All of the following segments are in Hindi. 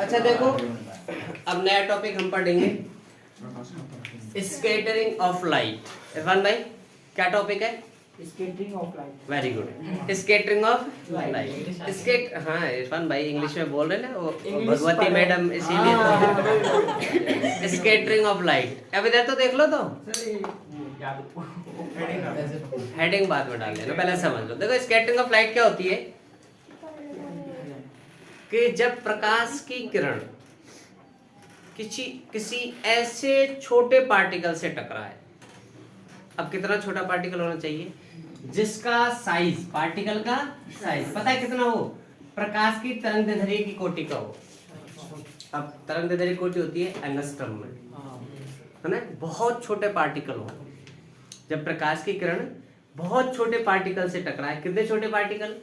अच्छा देखो, अब नया टॉपिक हम पढ़ेंगे, स्कैटरिंग ऑफ लाइट। इरफान भाई क्या टॉपिक है? Scattering of light. Very good, scattering of light. स्केट, हाँ इरफान भाई इंग्लिश में बोल रहे ना, वो भगवती मैडम इसीलिए स्कैटरिंग ऑफ लाइट। अब इधर तो देख लो, तो हेडिंग बाद में डाल देना, पहले समझ लो। देखो स्कैटरिंग ऑफ लाइट क्या होती है कि जब प्रकाश की किरण किसी ऐसे छोटे पार्टिकल से टकराए। अब कितना छोटा पार्टिकल होना चाहिए जिसका साइज, पार्टिकल का साइज पता है कितना हो? प्रकाश की तरंगदैर्ध्य की कोटि का हो। अब तरंगदैर्ध्य कोटि होती है एंगस्ट्रम में, है ना? बहुत छोटे पार्टिकल हो, जब प्रकाश की किरण बहुत छोटे पार्टिकल से टकराए। कितने छोटे पार्टिकल?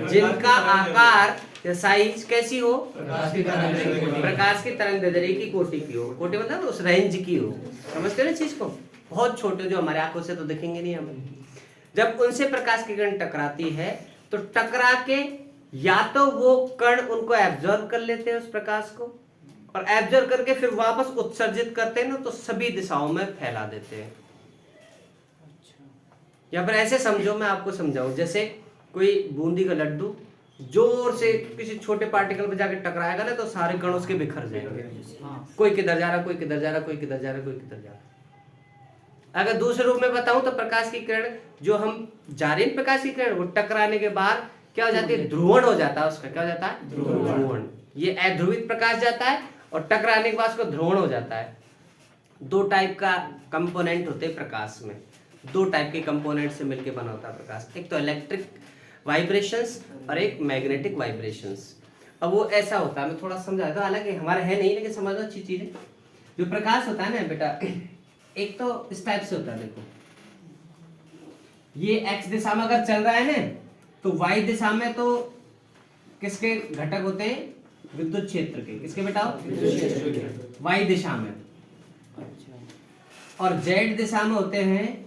जिनका आकार या साइज कैसी हो? प्रकाश की तरंगदैर्ध्य की कोटि की हो। कोटि मतलब उस रेंज की हो। समझते हो ना चीज को? बहुत छोटे, जो हमारे आंखों से तो दिखेंगे नहीं हमें। जब उनसे प्रकाश की किरण टकराती है तो टकरा के या तो वो कण उनको एब्जॉर्ब कर लेते हैं उस प्रकाश को, और एब्जॉर्ब करके फिर वापस उत्सर्जित करते हैं ना, तो सभी दिशाओं में फैला देते हैं। या फिर ऐसे समझो, मैं आपको समझाऊं, जैसे कोई बूंदी का लड्डू जोर से किसी छोटे पार्टिकल पे जाके टकराएगा ना, तो सारे कण उसके बिखर जाएंगे। कोई किधर जा रहा, कोई किधर जा रहा, कोई किधर जा रहा, कोई किधर जा रहा। अगर दूसरे रूप में बताऊं तो प्रकाश की किरण जो हम जा रहे हैं, प्रकाश की किरण वो टकराने के बाद क्या हो जाती है? ध्रुवण हो जाता है उसका। क्या हो जाता है? ध्रुवण। ये अध्रुवित प्रकाश जाता है और टकराने के बाद उसको ध्रुवण हो जाता है। दो टाइप का कंपोनेंट होते हैं प्रकाश में, दो टाइप के कंपोनेंट से मिलकर बना होता है प्रकाश। एक तो इलेक्ट्रिक वाइब्रेशंस और एक मैग्नेटिक वाइब्रेशंस। अब वो ऐसा होता है, मैं थोड़ा समझाता हूं, हालांकि हमारा है नहीं, लेकिन समझ लो अच्छी चीज है। जो प्रकाश होता है ना बेटा, एक तो इस टाइप से होता है। देखो ये एक्स दिशा में अगर चल रहा है ना, तो वाई दिशा में तो किसके घटक होते हैं? विद्युत क्षेत्र के। किसके बेटा? वाई दिशा में। और जेड दिशा में होते हैं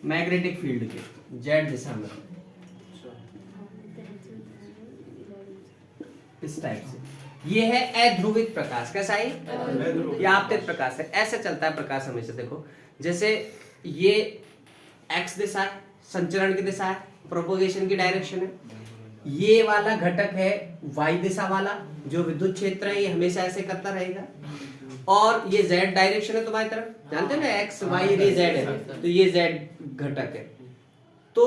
मैग्नेटिक फील्ड के। जेड दिशा में इस टाइप से। ये है अध्रुवित प्रकाश। कैसा है? ये आपतित प्रकाश है। ऐसे चलता है प्रकाश हमेशा। देखो जैसे ये एक्स दिशा है, संचरण की दिशा है, प्रोपोगेशन की डायरेक्शन है। ये वाला घटक है वाई दिशा वाला, जो विद्युत क्षेत्र है, ये हमेशा ऐसे करता रहेगा। और ये जेड डायरेक्शन है तुम्हारी तरफ, जानते हो ना, एक्स वाई ये जेड है, तो ये जेड घटक है। तो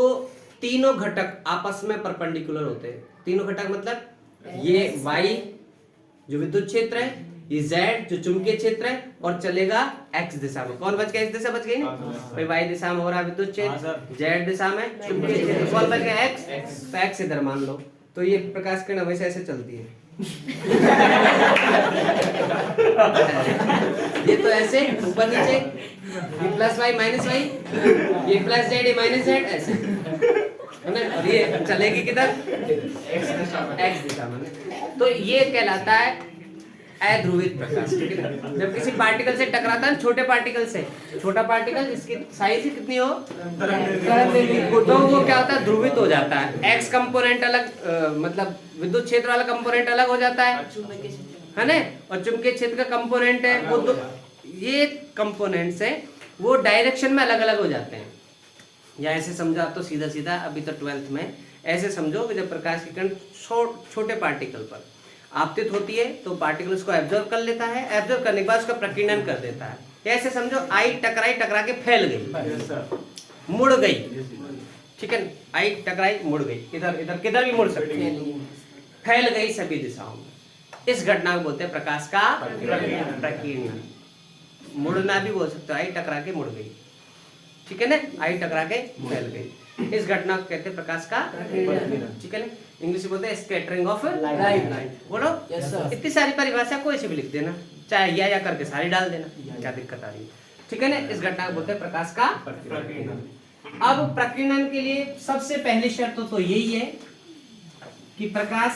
तीनों घटक आपस में परपेंडिकुलर होते हैं। तीनों घटक मतलब ये वाई जो विद्युत क्षेत्र है, ये जेड जो चुंबकीय क्षेत्र है, और चलेगा एक्स दिशा में। कौन बच गया? एक्स दिशा बच गई ना भाई। वाई दिशा में हो रहा विद्युत क्षेत्र, जेड दिशा में चुंबकीय क्षेत्र, कौन बच गया? एक्स। तो एक्स इधर मान लो। तो ये प्रकाश किरण हमेशा ऐसे चलती है। ये तो ऐसे ऊपर नीचे, ये प्लस वाई माइनस वाई, ये प्लस जेड ये माइनस जेड, ऐसे है ना। और ये चलेगी किधर? एक्स दिशा में। तो ये कहलाता है अध्रुवित प्रकाश। ठीक है ना? जब किसी पार्टिकल से टकराता है, छोटे पार्टिकल से, छोटा पार्टिकल इसकी साइज कितनी हो, तो वो क्या होता है? ध्रुवित हो जाता है। एक्स कंपोनेंट अलग, मतलब विद्युत क्षेत्र वाला कंपोनेंट अलग हो जाता है ना, और चुंबकीय क्षेत्र का कंपोनेंट है वो, तो ये कंपोनेंट्स है वो डायरेक्शन में अलग अलग हो जाते हैं। या ऐसे समझो आप, तो सीधा सीधा अभी तो 12th में ऐसे समझो कि जब प्रकाश की किरण छोटे पार्टिकल पर आपतित होती है, तो पार्टिकल उसको एब्जॉर्ब कर लेता है, एब्जॉर्ब करने के बाद उसका प्रकीर्णन कर देता है। ऐसे समझो आई टकराई, टकरा के फैल गई, मुड़ गई। ठीक है, आई टकराई मुड़ गई, इधर इधर किधर भी मुड़ सकती है, फैल गई सभी दिशाओं में। इस घटना को बोलते हैं प्रकाश का प्रकीर्णन। मुड़ना भी बोल सकते हो, आई टकरा के मुड़ गई। ठीक है ना, आई टकरा के फैल गई। इस घटना को कहते हैं प्रकाश का प्रकीर्णन। ठीक है ना, इंग्लिश में बोलते हैं स्कैटरिंग ऑफ लाइट। बोलो इतनी सारी परिभाषा कोई से भी लिख देना, चाहे या करके सारी डाल देना, क्या दिक्कत आ रही है? ठीक है ना, इस घटना को बोलते हैं प्रकाश का प्रकीर्णन। अब प्रकीर्णन के लिए सबसे पहली शर्त तो यही है कि प्रकाश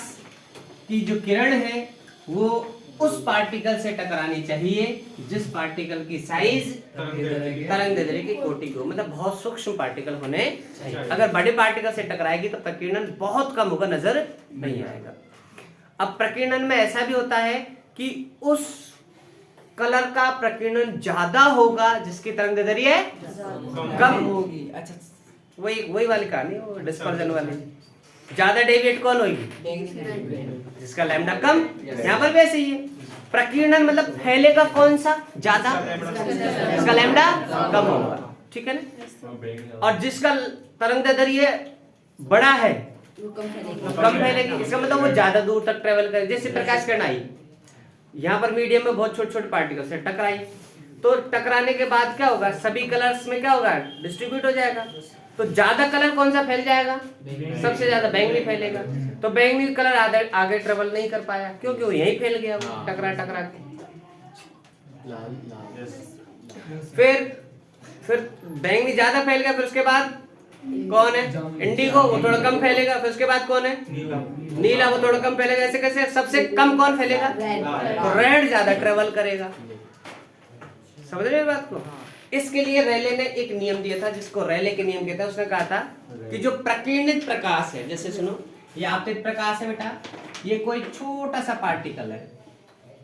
की जो किरण है वो उस पार्टिकल से टकरानी चाहिए जिस पार्टिकल की साइज तरंगदैर्घ्य की कोटि को, मतलब बहुत सूक्ष्म पार्टिकल होने चाहिए। अगर बड़े पार्टिकल से टकराएगी तो प्रकीर्णन बहुत कम होगा, नजर नहीं आएगा। अब प्रकीर्णन में ऐसा भी होता है कि उस कलर का प्रकीर्णन ज्यादा होगा जिसकी तरंगदैर्घ्य कम होगी। अच्छा, वही वाली कहानी, वो डिस्पर्जन वाली। ज्यादा डेविएट कौन होगी? जिसका लैम्डा कम। यहाँ पर भी ऐसे ही है, प्रकीर्णन मतलब फैलेगा कौन सा ज्यादा, जिसका लैम्डा कम होगा, ठीक है ना। और जिसका तरंगदैर्घ्य बड़ा है कम फैलेगी, इसका मतलब वो ज्यादा दूर तक ट्रेवल करे। जैसे प्रकाश किरण आई, यहाँ पर मीडियम में बहुत छोटे छोटे पार्टिकल से टकराई, तो टकराने के बाद क्या होगा, सभी कलर्स में क्या होगा, डिस्ट्रीब्यूट हो जाएगा। तो ज्यादा कलर कौन सा फैल जाएगा, सबसे ज्यादा बैंगनी फैलेगा। तो बैंगनी कलर आगे ट्रेवल नहीं कर पाया क्योंकि वो यहीं फैल गया, वो टकरा के। फिर बैंगनी ज्यादा फैल गया, फिर उसके बाद कौन है, इंडिगो, वो थोड़ा कम फैलेगा। फिर उसके बाद कौन है, नीला, वो थोड़ा कम फैलेगा। ऐसे कैसे, सबसे कम कौन फैलेगा, तो रेड ज्यादा ट्रेवल करेगा। समझ रहे बात को। इसके लिए रेले ने एक नियम दिया था जिसको रेले के नियम कहते हैं। उसने कहा था कि जो प्रकीर्णित प्रकाश है, जैसे सुनो, ये आपतित प्रकाश है बेटा, ये कोई छोटा सा पार्टिकल है,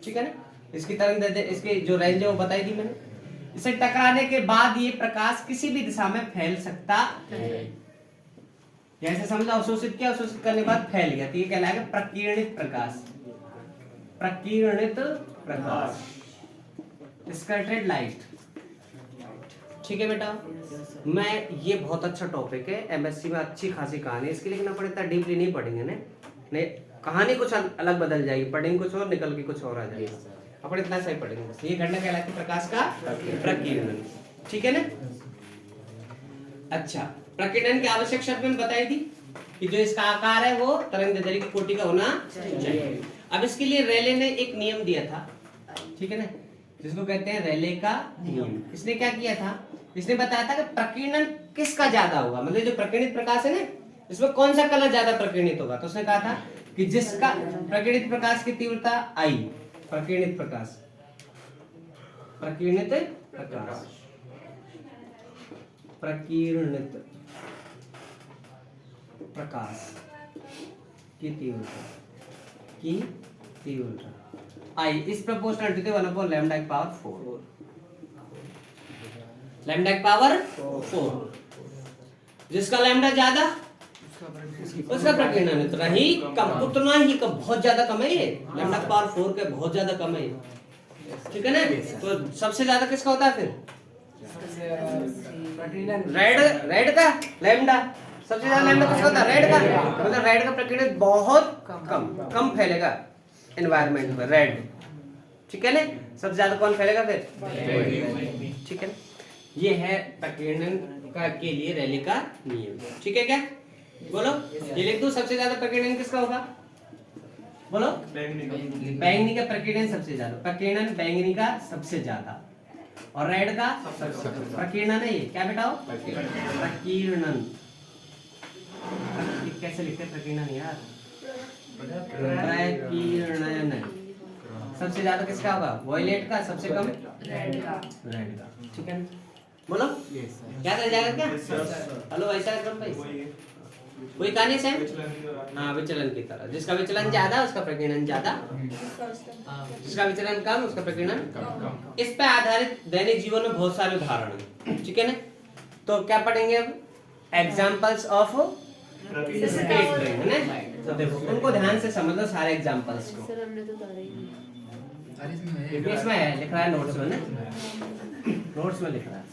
ठीक है ना। इसकी तरंगदैर्घ्य, इसकी जो रेंज है वो बताई दी मैंने। इसे टकराने के बाद ये प्रकाश किसी भी दिशा में फैल सकता है। जैसे समझो अवशोषित किया, अवशोषित करने के बाद फैल गया, तो ये कहलाएगा प्रकीर्णित प्रकाश। प्रकीर्णित प्रकाश, स्कैटर्ड लाइट, ठीक है बेटा। मैं ये बहुत अच्छा टॉपिक है, एमएससी में अच्छी खासी कहानी है, इसके लिए ना पड़े इतना डीपली नहीं पढ़ेंगे नहीं, कहानी कुछ अलग बदल जाएगी, पढ़ेंगे कुछ और, निकल के कुछ और आ जाएगा। अपन इतना सही पढ़ेंगे बस। ये घटना कहलाती है प्रकाश का प्रकीर्णन, ठीक है ना। अच्छा, प्रकीर्णन की आवश्यक शर्त मैंने बताई थी कि जो इसका आकार है वो तरंगदैर्घ्य की कोटि का होना चाहिए। अब इसके लिए रेले ने एक नियम दिया था, ठीक है ना, जिसको कहते हैं रेले का नियम। इसने क्या किया था, इसने बताया था कि प्रकीर्णन किसका ज्यादा होगा, मतलब जो प्रकीर्णित प्रकाश है ना, इसमें कौन सा कलर ज्यादा प्रकीर्णित होगा। तो उसने कहा था कि जिसका प्रकीर्णित प्रकाश की तीव्रता आई, प्रकीर्णित प्रकाश, प्रकीर्णित प्रकाश, प्रकीर्णित प्रकाश की तीव्रता आई इस प्रोपोर्शनल टू 1 लैम्डा की पावर 4, लैम्डा की पावर 4। जिसका लैम्डा ज्यादा उसका प्रकीर्णन उतना ही कम, बहुत ज्यादा कम है ये, लैम्डा की पावर 4 के बहुत ज्यादा कम है, ठीक है ना। तो सबसे ज्यादा किसका होता है फिर, रेड का लैम्डा, सबसे ज्यादा लैम्डा किसका होता है, रेड का। मतलब रेड का प्रकीर्णन बहुत कम फैलेगा एनवायरनमेंट में, रेड, ठीक है ना। सबसे ज्यादा कौन फैलेगा फिर, ठीक है ना। ये है प्रकीर्णन का के लिए रेले का नियम, ठीक है क्या, बोलो। ये लिख दो, सबसे ज्यादा प्रकीर्णन किसका होगा, बोलो। बैंगनी का प्रकीर्णन सबसे ज्यादा, प्रकीर्णन बैंगनी का सबसे ज्यादा, और रेड का प्रकीर्णन है, ये क्या बेटा हो, प्रकीर्णन। कैसे लिखते हैं प्रकीर्णन यार, प्रकीर्णन सबसे ज्यादा किसका होगा, वॉयलेट का, सबसे कम रेड का, ठीक है, बोलो। क्या कर जाएगा क्या, हेलो ऐसा कर भाई, कोई कहानी से, हाँ विचलन की तरह। जिसका विचलन ज्यादा उसका प्रकीर्णन ज्यादा, जिसका विचलन कम उसका प्रकीर्णन कम। इस पे आधारित दैनिक जीवन में बहुत सारे उदाहरण हैं, ठीक है ना। तो क्या पढ़ेंगे अब, एग्जाम्पल्स ऑफ स्पेक्ट्रम, है ना। तो देखो उनको ध्यान से समझ लो सारे एग्जाम्पल्स को। सर हमने तो तारे ही इसमें है, लिख रहा है नोट्स में ना, नोट्स में लिख रहा है।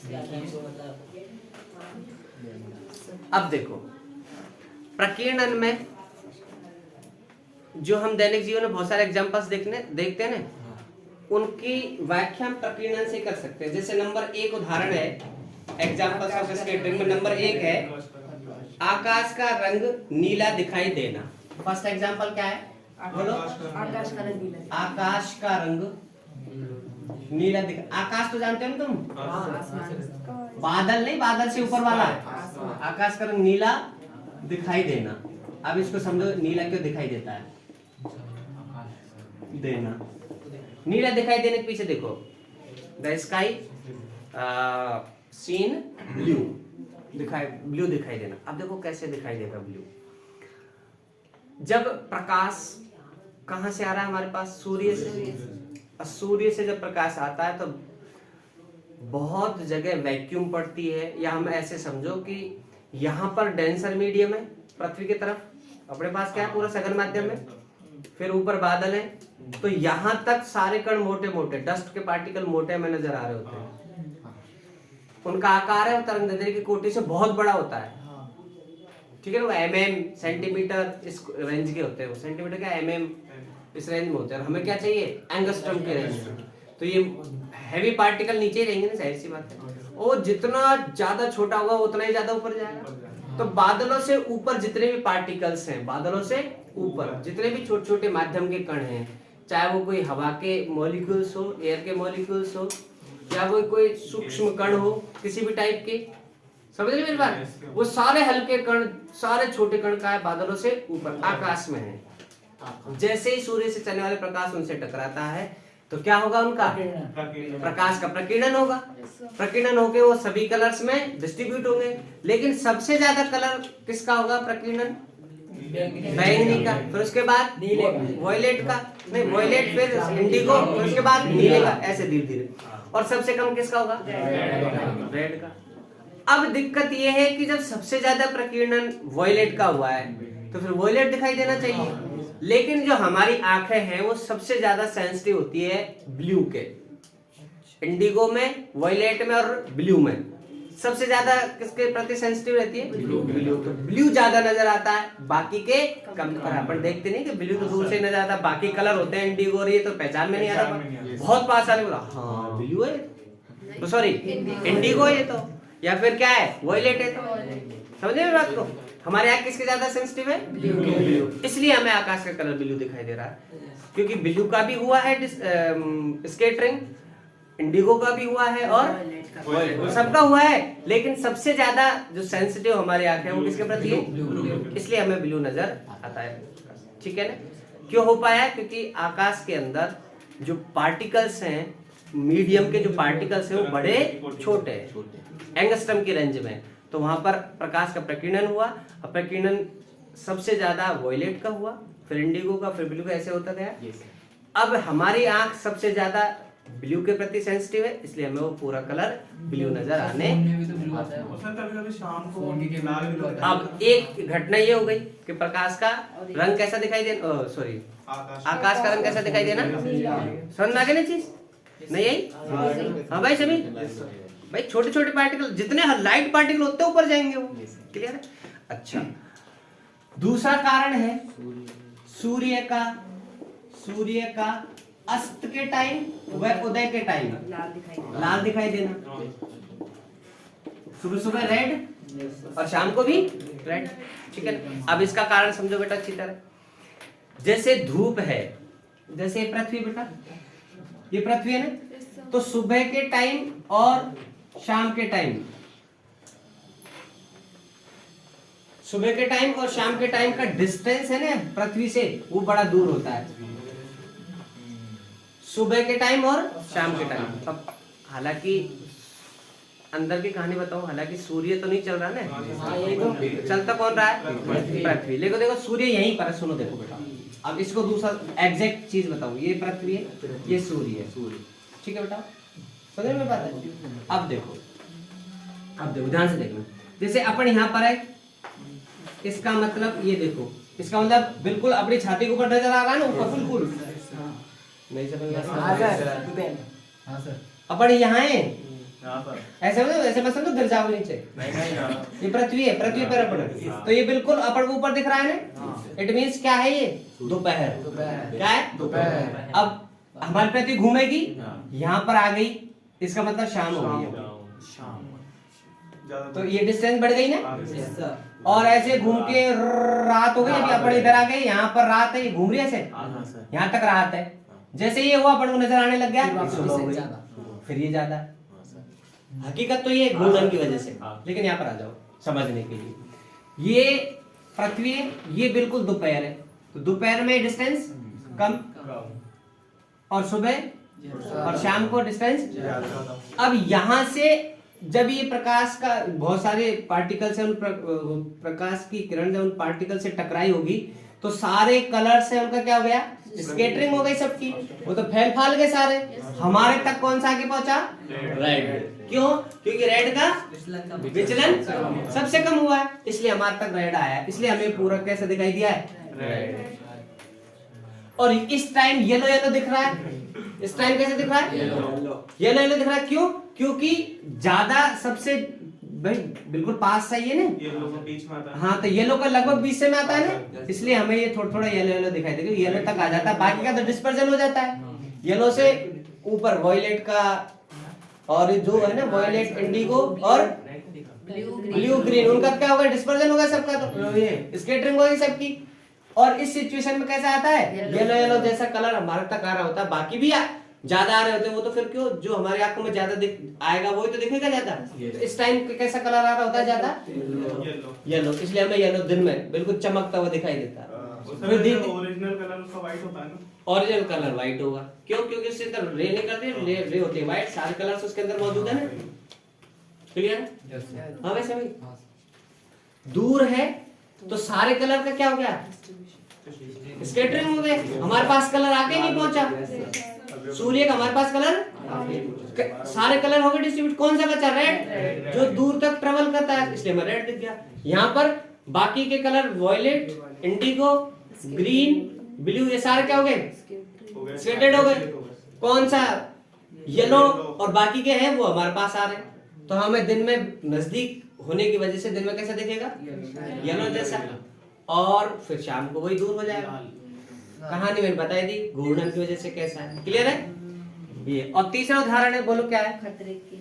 अब देखो प्रकीर्णन में जो हम दैनिक जीवन में बहुत सारे एग्जांपल्स देखते हैं ना, उनकी व्याख्या हम प्रकीर्णन से कर सकते हैं। जैसे नंबर 1 उदाहरण है एग्जांपल्स ऑफ स्कैटरिंग में, नंबर 1 है आकाश का रंग नीला दिखाई देना। फर्स्ट एग्जांपल क्या है, बोलो। आकाश का रंग नीला, आकाश का रंग नीला दिखा, आकाश तो जानते हो तुम, बादल नहीं, बादल से ऊपर वाला, आकाश का रंग नीला दिखाई देना। अब इसको समझो नीला क्यों दिखाई देता है, देना नीला दिखाई देने के पीछे देखो, द स्काई सीन ब्लू दिखाई देना। अब देखो कैसे दिखाई देगा ब्लू, जब प्रकाश कहां से आ रहा है हमारे पास, सूर्य से। और सूर्य से जब प्रकाश आता है तो बहुत जगह वैक्यूम पड़ती है, या हम ऐसे समझो कि यहाँ पर डेंसर मीडियम है पृथ्वी की तरफ, अपने पास क्या है पूरा सघन माध्यम है, फिर ऊपर बादल है, तो यहाँ तक सारे कण मोटे मोटे डस्ट के पार्टिकल मोटे में नजर आ रहे होते हैं। उनका आकार है तरंगदैर्घ्य की कोटि से बहुत बड़ा होता है, ठीक है ना, mm सेंटीमीटर इस रेंज के होते हैं, सेंटीमीटर क्या mm इस रेंज में होते हैं। हमें क्या चाहिए, एंगस्ट्रम के रेंज में। तो ये हैवी पार्टिकल नीचे ही रहेंगे ना, जाहिर सी बात है। और जितना ज्यादा छोटा होगा उतना ही ज्यादा ऊपर जाएगा। तो बादलों से ऊपर जितने भी पार्टिकल्स हैं, बादलों से ऊपर जितने भी छोटे छोटे माध्यम के कण हैं, चाहे वो कोई हवा के मॉलिक्यूल्स हो, एयर के मॉलिक्यूल्स हो, या वो कोई सूक्ष्म कण हो किसी भी टाइप के, समझ रहे मेरी बात, वो सारे हल्के कण, सारे छोटे कण का है बादलों से ऊपर आकाश में है। जैसे ही सूर्य से चलने वाले प्रकाश उनसे टकराता है तो क्या होगा, उनका प्रकाश का प्रकीर्णन होगा। प्रकीर्णन होके वो सभी कलर्स में डिस्ट्रीब्यूट होंगे, लेकिन सबसे ज्यादा कलर किसका होगा प्रकीर्णन, बैंगनी का, फिर उसके बाद वॉयलेट का, नहीं वॉयलेट, फिर इंडिगो, फिर उसके बाद नीले का, ऐसे धीरे धीरे। और सबसे कम किसका होगा, रेड का। अब दिक्कत यह है कि जब सबसे ज्यादा प्रकीर्णन वॉयलेट का हुआ है तो फिर वॉयलेट दिखाई देना चाहिए, लेकिन जो हमारी आंखें हैं वो सबसे ज्यादा सेंसिटिव होती है ब्लू के, इंडिगो में, वॉयलेट में और ब्लू में। सबसे ज्यादा किसके प्रति सेंसिटिव रहती है, ब्लू। तो ब्लू ज्यादा नजर आता है, बाकी के कम। पर अपन देखते नहीं कि ब्लू तो दूर से नजर आता है, बाकी कलर होते हैं इंडिगो और ये तो पहचान में नहीं आता, बहुत पास आने बोला हाँ ब्लू है, तो सॉरी इंडिगो है ये तो, या फिर क्या है वॉयलेट है। तो समझे बात को, हमारे यहाँ किसके ज्यादा सेंसिटिव है, ब्लू। इसलिए हमें आकाश का कलर ब्लू दिखाई दे रहा है, क्योंकि ब्लू का भी हुआ है स्कैटरिंग, इंडिगो का भी हुआ है और सबका हुआ है, लेकिन सबसे ज्यादा जो सेंसिटिव हमारी आंखें हैं वो किसके प्रति है, इसलिए हमें ब्लू नजर आता है। ठीक है ना, क्यों हो पाया, क्योंकि आकाश के अंदर जो पार्टिकल्स हैं, मीडियम के जो पार्टिकल्स हैं वो बड़े छोटे हैं, एंगस्ट्रम की रेंज में। तो वहां पर प्रकाश का प्रकीर्णन हुआ, और प्रकीर्णन सबसे ज्यादा वॉयलेट का हुआ, फिर इंडिगो का, फिर ब्लू का, ऐसे होता गया। अब हमारी आंख सबसे ज्यादा ब्लू के प्रति सेंसिटिव है, इसलिए हमें वो पूरा कलर ब्लू नजर आने। अब एक घटना ये हो गई कि प्रकाश का रंग कैसा दिखाई देना, सॉरी आकाश का रंग कैसा दिखाई देना, समझ में आ गई ना चीज, नहीं यही, हाँ भाई सभी भाई, छोटे छोटे पार्टिकल जितने लाइट पार्टिकल होते हैं ऊपर जाएंगे वो, क्लियर है। अच्छा, दूसरा कारण है सूर्य का अस्त के टाइम व उदय के टाइम लाल दिखाई देना, सुबह सुबह रेड और शाम को भी रेड, ठीक है। अब इसका कारण समझो बेटा अच्छी तरह, जैसे धूप है, जैसे पृथ्वी बेटा, ये पृथ्वी है ना, तो सुबह के टाइम और शाम के टाइम, सुबह के टाइम और शाम के टाइम का डिस्टेंस है ना पृथ्वी से, वो बड़ा दूर होता है, सुबह के टाइम और शाम के टाइम। अब हालांकि अंदर की कहानी बताऊं, हालांकि सूर्य तो नहीं चल रहा ना, चलता कौन रहा है, पृथ्वी। लेकिन देखो सूर्य यहीं पर है, सुनो देखो बेटा, अब इसको दूसरा एग्जैक्ट चीज बताऊं, ये पृथ्वी है, ये सूर्य है, ठीक है बेटा, समझ में बात है। अब देखो ध्यान से देखना, जैसे अपन यहाँ पर है, इसका मतलब ये देखो, इसका मतलब बिल्कुल अपनी छाती के ऊपर नजर आ रहा है ना, ऊपर बिल्कुल नहीं समझ रहा सर, अपन यहाँ है ऐसे मतलब ऐसे मत समझो गिर जाओ नीचे, ये पृथ्वी है, पृथ्वी पर अपन, तो ये बिल्कुल अपन को ऊपर दिख रहा है ना, इट मींस क्या है, ये दोपहर, क्या है दोपहर। अब हमारी पृथ्वी घूमेगी, यहाँ पर आ गई, इसका मतलब शाम हो गई है, तो ये डिस्टेंस बढ़ गई ना, और ऐसे घूम के रात हो गई, अभी अपन इधर आ गए, यहाँ पर रात है, ये घूम रही है ऐसे, यहाँ तक रात है, जैसे ये हुआ अपन को नजर आने लग गया, फिर ये ज्यादा है। हकीकत तो ये घूर्णन की वजह से, लेकिन यहाँ पर आ जाओ समझने के लिए, ये पृथ्वी है, ये बिल्कुल दोपहर है, तो दोपहर में डिस्टेंस कम, और सुबह और शाम को डिस्टेंस। अब यहाँ से जब ये प्रकाश का बहुत सारे पार्टिकल से प्रकाश की किरण जब उन पार्टिकल से टकराई होगी तो सारे कलर से उनका क्या हो गया, स्कैटरिंग हो गई सबकी, वो तो फैल फाल गए सारे। हमारे तक कौन सा आगे पहुंचा, रेड। क्यों? क्योंकि रेड का विचलन सबसे कम हुआ है, इसलिए हमारे तक रेड आया है, इसलिए हमें पूरा कैसे दिखाई दिया है, रेड। और इस टाइम येलो येलो दिख रहा है, इस टाइम कैसे दिख रहा है, येलो येलो दिख रहा है। क्यों? क्योंकि ज्यादा सबसे भाई बिल्कुल पास सा ये ना, येलो का बीच में आता है। हाँ, तो येलो का लगभग बीच से में आता है ना, इसलिए हमें ये थोड़ा थोड़ा येलो येलो दिखाई देगा, येलो तक आ जाता है, बाकी का तो डिस्पर्जन हो जाता है। येलो से ऊपर वॉयलेट का, और जो है ना वॉयलेट, इंडिगो और ब्लू ग्रीन, उनका क्या होगा, डिस्पर्जन होगा सबका, तो स्कैटरिंग होगी सबकी। और इस सिचुएशन में कैसा आता है, येलो येलो जैसा कलर हमारे तक आ रहा होता है, बाकी भी ज्यादा आ रहे होते हैं, वो तो फिर क्यों, जो हमारी आंखों में ज्यादा आएगा वही तो दिखेगा ज्यादा। तो इस टाइम कैसा कलर आ रहा होता है ज्यादा, येलो, इसलिए हमें येलो दिन में बिल्कुल चमकता हुआ दिखाई देता है। ओरिजिनल कलर उसका व्हाइट होता है ना, ओरिजिनल कलर व्हाइट होगा। क्यों? क्योंकि उससे अंदर रे निकलती है, रे होती है व्हाइट, सारे कलर्स उसके अंदर मौजूद है ना। क्लियर? हाँ वैसे भी दूर है तो सारे कलर का क्या हो गया, स्कैटरिंग हो गए, हमारे पास कलर आके नहीं पहुंचा। सूर्य का हमारे पास कलर, सारे कलर हो गए डिस्ट्रीब्यूट, कौन सा बचा, रेड, जो दूर तक ट्रेवल करता है, इसलिए हमें रेड दिख गया। यहाँ पर बाकी के colour violet, indigo, green, blue, ये सारे क्या हो गए, स्कैटर्ड हो गए। कौन सा, येलो, और बाकी के हैं वो हमारे पास आ रहे हैं, तो हमें दिन में नजदीक होने की वजह से दिन में कैसा दिखेगा, येलो जैसा, और फिर शाम को वही दूर हो जाएगा। कहानी मैंने बताई दी, घूर्णन की वजह से कैसा है। क्लियर है ये? और तीसरा उदाहरण है, बोलो क्या है, खतरे के,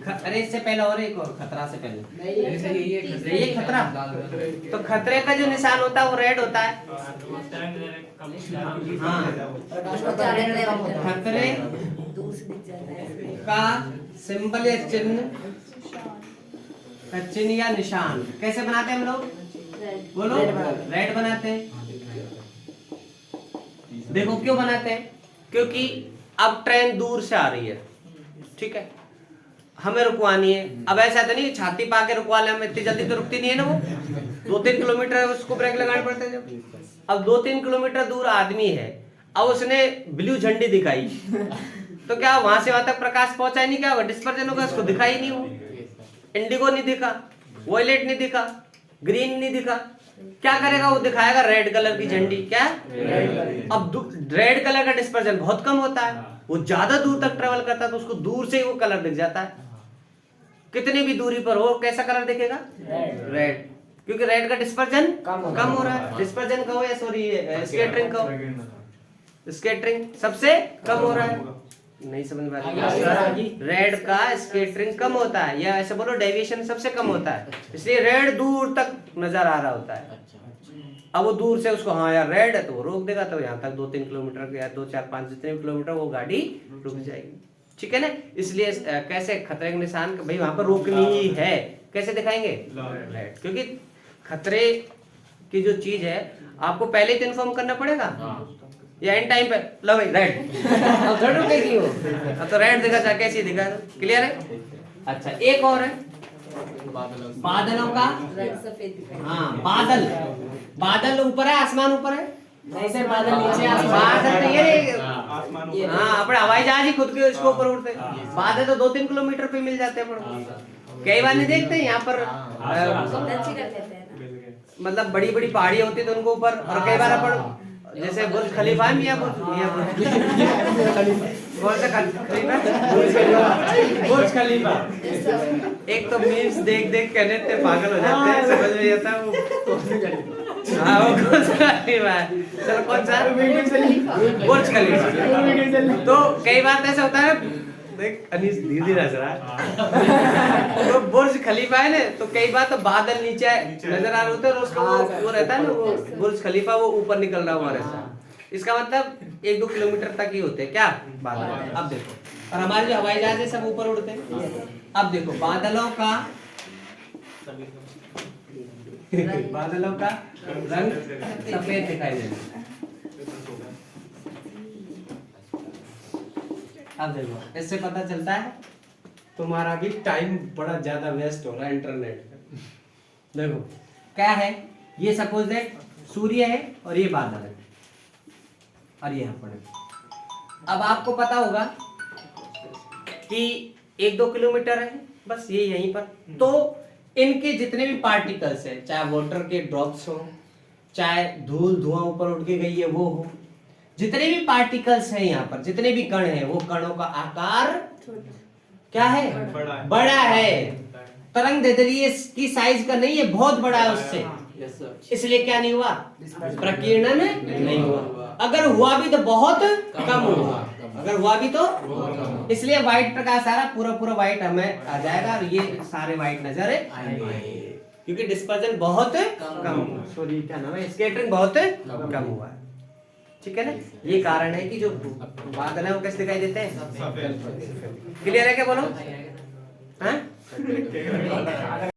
अरे इससे पहले और एक और खतरा से पहले, ये खतरा, तो खतरे का जो निशान होता है वो रेड होता है। हाँ, खतरे दूर से दिख जाता है का सिंबल या चिन्ह या निशान कैसे बनाते हैं हम लोग, बोलो, रेड बनाते हैं। देखो क्यों बनाते हैं, क्योंकि अब ट्रेन दूर से आ रही है, ठीक है, हमें रुकवानी है। अब ऐसा तो नहीं छाती पा के रुकवा ले, हमें इतनी जल्दी तो रुकती नहीं है ना, वो 2-3 किलोमीटर उसको ब्रेक लगाने पड़ते हैं। जब अब 2-3 किलोमीटर दूर आदमी है, अब उसने ब्लू झंडी दिखाई, तो क्या वहां से वहां तक प्रकाश पहुंचा ही नहीं, क्या होगा, डिस्पर्जन होगा, उसको दिखाई नहीं, वो इंडिगो नहीं दिखा, वॉयलेट नहीं दिखा, ग्रीन नहीं दिखा, क्या करेगा, वो दिखाएगा रेड कलर की झंडी, क्या, अब रेड कलर का डिस्पर्जन बहुत कम होता है, वो ज्यादा दूर तक ट्रेवल करता है, तो उसको दूर से ही वो कलर दिख जाता है, कितनी भी दूरी पर हो, कैसा कलर दिखेगा, रेड, क्योंकि रेड का डिस्पर्जन कम हो रहा है। डिस्पर्जन का हो या सॉरी स्कैटरिंग का हो, स्कैटरिंग सबसे कम हो रहा है, नहीं समझ में आ रही, रेड का स्कैटरिंग कम होता है, या ऐसे बोलो डेविएशन सबसे कम होता है, इसलिए रेड दूर तक नजर आ रहा होता है। अब वो दूर से उसको, हाँ यार रेड है, तो वो रोक देगा, तो यहाँ तक 2-3 किलोमीटर या 2-4-5 जितने किलोमीटर वो गाड़ी रुक जाएगी, ठीक है ना। इसलिए कैसे खतरे के निशान, भाई वहां पर रोकनी ही है, कैसे दिखाएंगे, रेड, क्योंकि खतरे की जो चीज है आपको पहले ही इन्फॉर्म करना पड़ेगा, या एंड टाइम पे लो भाई रेड, अब थोड़ी रुकेगी वो, अब तो रेड दिखा था, कैसी दिखा, क्लियर है। अच्छा एक और है, बादलों का रंग सफेद दिखाई, हाँ बादल ऊपर है, आसमान ऊपर है, ऐसे बादल नीचे, बादल तो ये आसमान हाँ अपने हवाई जहाज ही खुद के इसको ऊपर उड़ते, बादल तो 2-3 किलोमीटर पे मिल जाते हैं, कई बार नहीं देखते यहाँ पर अच्छी कर लेते हैं ना, मतलब बड़ी बड़ी पहाड़ियाँ होती है तो उनको ऊपर, और कई बार अपन जैसे बुर्ज खलीफा है, मियां कौन सा खलीफा, बुर्ज खलीफा, एक तो मीम्स देख देख कहने ते पागल हो जाते हैं, समझ में आता है वो, हाँ वो कौन सा खलीफा है, चलो कौन सा, बुर्ज खलीफा। तो कई बार ऐसा होता है, देख अनीस धीरे हंस रहा है, तो बुर्ज खलीफा है ना, तो कई बार तो बादल नीचे नजर आ रहे होते हैं, और उसका वो रहता है ना, वो बुर्ज खलीफा वो ऊपर निकल रहा हुआ रहता है, इसका मतलब 1-2 किलोमीटर तक ही होते हैं क्या बादल। अब देखो, और हमारे जो हवाई जहाज है सब ऊपर उड़ते हैं। अब देखो बादलों का रंग सफेद दिखाई देता है, अब देखो इससे पता चलता है तुम्हारा भी टाइम बड़ा ज्यादा वेस्ट हो रहा है इंटरनेट पे। देखो क्या है, ये सपोज दैट सूर्य है और ये बादल है और ये अपन है। अब आपको पता होगा कि 1-2 किलोमीटर है बस ये यहीं पर, तो इनके जितने भी पार्टिकल्स है, चाहे वाटर के ड्रॉप्स हो, चाहे धूल धुआं ऊपर उड़ के गई है वो हो, जितने भी पार्टिकल्स हैं यहाँ पर, जितने भी कण हैं, वो कणों का आकार क्या है, बड़ा है। तरंग दैर्ध्य की साइज का नहीं है, बहुत बड़ा है उससे, इसलिए क्या नहीं हुआ, प्रकीर्णन नहीं हुआ। अगर हुआ भी तो बहुत कम हुआ, अगर हुआ भी तो, इसलिए व्हाइट प्रकाश आ रहा, पूरा पूरा व्हाइट हमें आ जाएगा और ये सारे व्हाइट नजर आएंगे क्योंकि डिस्पर्जन बहुत कम, सॉरी क्या नाम है, स्कैटरिंग बहुत कम हुआ है। ठीक है ना, ये कारण है कि जो बादल है वो कैसे दिखाई देते हैं, क्लियर है क्या बोलो, हाँ?